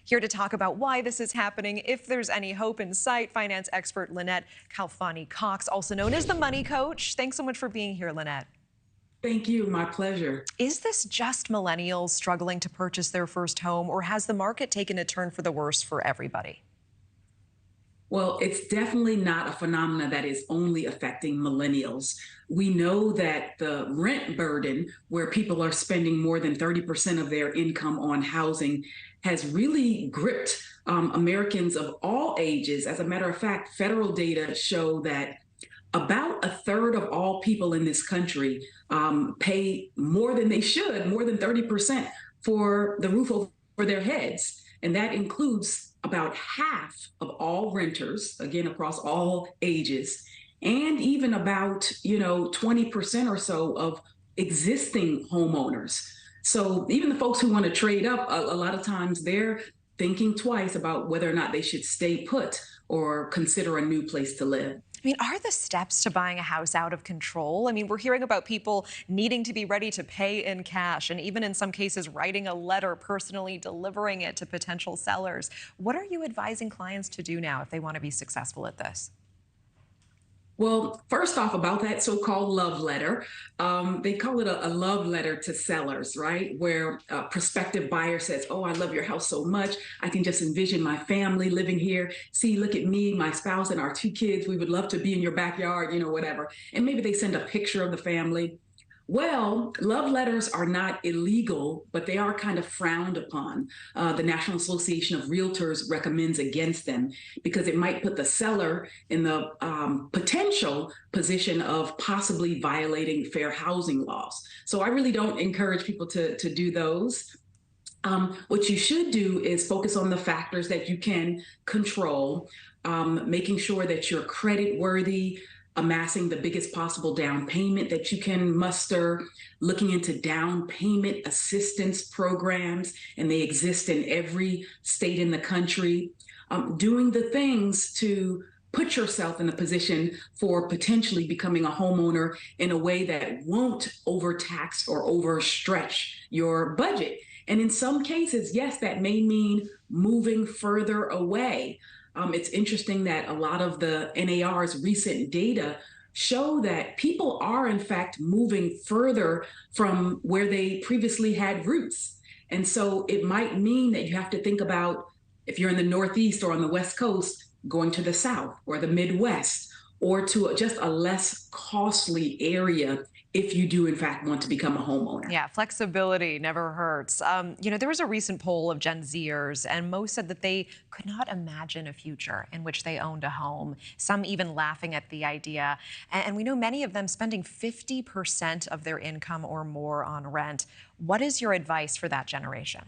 Here to talk about why this is happening, if there's any hope in sight, finance expert Lynnette Khalfani-Cox, also known as the Money Coach. Thanks so much for being here, Lynnette. Thank you. My pleasure. Is this just millennials struggling to purchase their first home, or has the market taken a turn for the worse for everybody? Well, it's definitely not a phenomena that is only affecting millennials. We know that the rent burden, where people are spending more than 30% of their income on housing, has really gripped Americans of all ages. As a matter of fact, federal data show that about a third of all people in this country pay more than they should, more than 30% for the roof over their heads. And that includes about half of all renters, again, across all ages, and even about, 20% or so of existing homeowners. So even the folks who want to trade up, a lot of times they're thinking twice about whether or not they should stay put or consider a new place to live. Are the steps to buying a house out of control? We're hearing about people needing to be ready to pay in cash and even in some cases writing a letter, personally delivering it to potential sellers. What are you advising clients to do now if they want to be successful at this? Well, first off, about that so-called love letter, they call it a love letter to sellers, right? Where a prospective buyer says, "Oh, I love your house so much. I can just envision my family living here. See, look at me, my spouse, and our two kids. We would love to be in your backyard," whatever. And maybe they send a picture of the family. Well, love letters are not illegal, but they are kind of frowned upon. The National Association of Realtors recommends against them because it might put the seller in the potential position of possibly violating fair housing laws. So I really don't encourage people to do those. What you should do is focus on the factors that you can control, making sure that you're credit worthy, amassing the biggest possible down payment that you can muster, looking into down payment assistance programs, and they exist in every state in the country, doing the things to put yourself in the position for potentially becoming a homeowner in a way that won't overtax or overstretch your budget. And in some cases, yes, that may mean moving further away. It's interesting that a lot of the NAR's recent data show that people are, in fact, moving further from where they previously had roots. And so it might mean that you have to think about, if you're in the Northeast or on the West Coast, going to the South or the Midwest, or to just a less costly area if you do, in fact, want to become a homeowner. Yeah, flexibility never hurts. There was a recent poll of Gen Zers, and most said that they could not imagine a future in which they owned a home, some even laughing at the idea. And we know many of them spending 50% of their income or more on rent. What is your advice for that generation?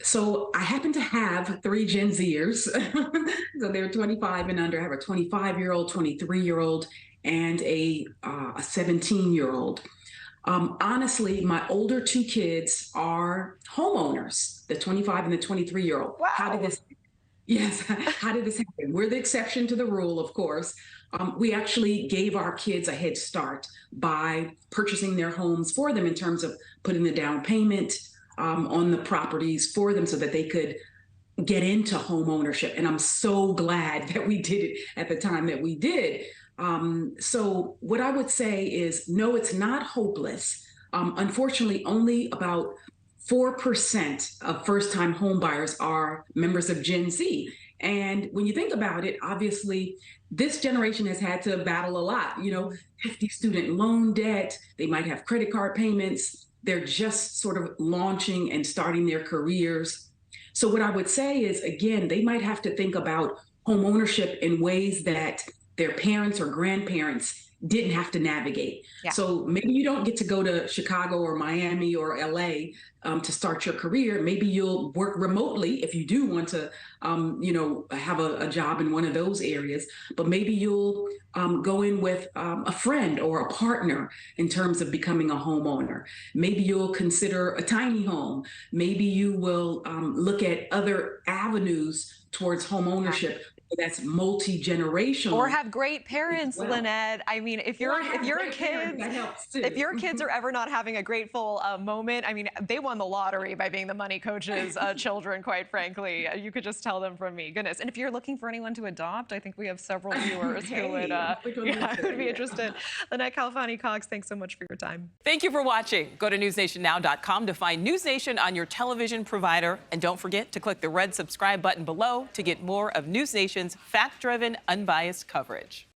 So I happen to have three Gen Zers. So they're 25 and under. I have a 25-year-old, 23-year-old, and a 17-year-old. Honestly, my older two kids are homeowners, the 25 and the 23-year-old. Wow. How did this? Yes, how did this happen? We're the exception to the rule, of course. We actually gave our kids a head start by purchasing their homes for them in terms of putting the down payment on the properties for them so that they could get into home ownership. And I'm so glad that we did it at the time that we did. So what I would say is, no, it's not hopeless. Unfortunately, only about 4% of first-time home buyers are members of Gen Z. And when you think about it, obviously, this generation has had to battle a lot, hefty student loan debt. They might have credit card payments. They're just sort of launching and starting their careers. So what I would say is, again, they might have to think about home ownership in ways that their parents or grandparents didn't have to navigate. Yeah. So maybe you don't get to go to Chicago or Miami or LA to start your career. Maybe you'll work remotely if you do want to, have a job in one of those areas. But maybe you'll go in with a friend or a partner in terms of becoming a homeowner. Maybe you'll consider a tiny home. Maybe you will look at other avenues towards home ownership that's multi-generational Or have great as parents, well. Lynette. I mean, if your Or have great parents, kids that helps too. if your kids are ever not having a grateful moment, I mean, they won the lottery by being the money coach's children, quite frankly. You could just tell them from me. Goodness. And if you're looking for anyone to adopt, I think we have several viewers who would, Hey, I'm quick on yeah, that, who would be yeah. interested. Lynnette Khalfani-Cox, thanks so much for your time. Thank you for watching. Go to newsnationnow.com to find News Nation on your television provider. And don't forget to click the red subscribe button below to get more of News Nation's fact-driven, unbiased coverage.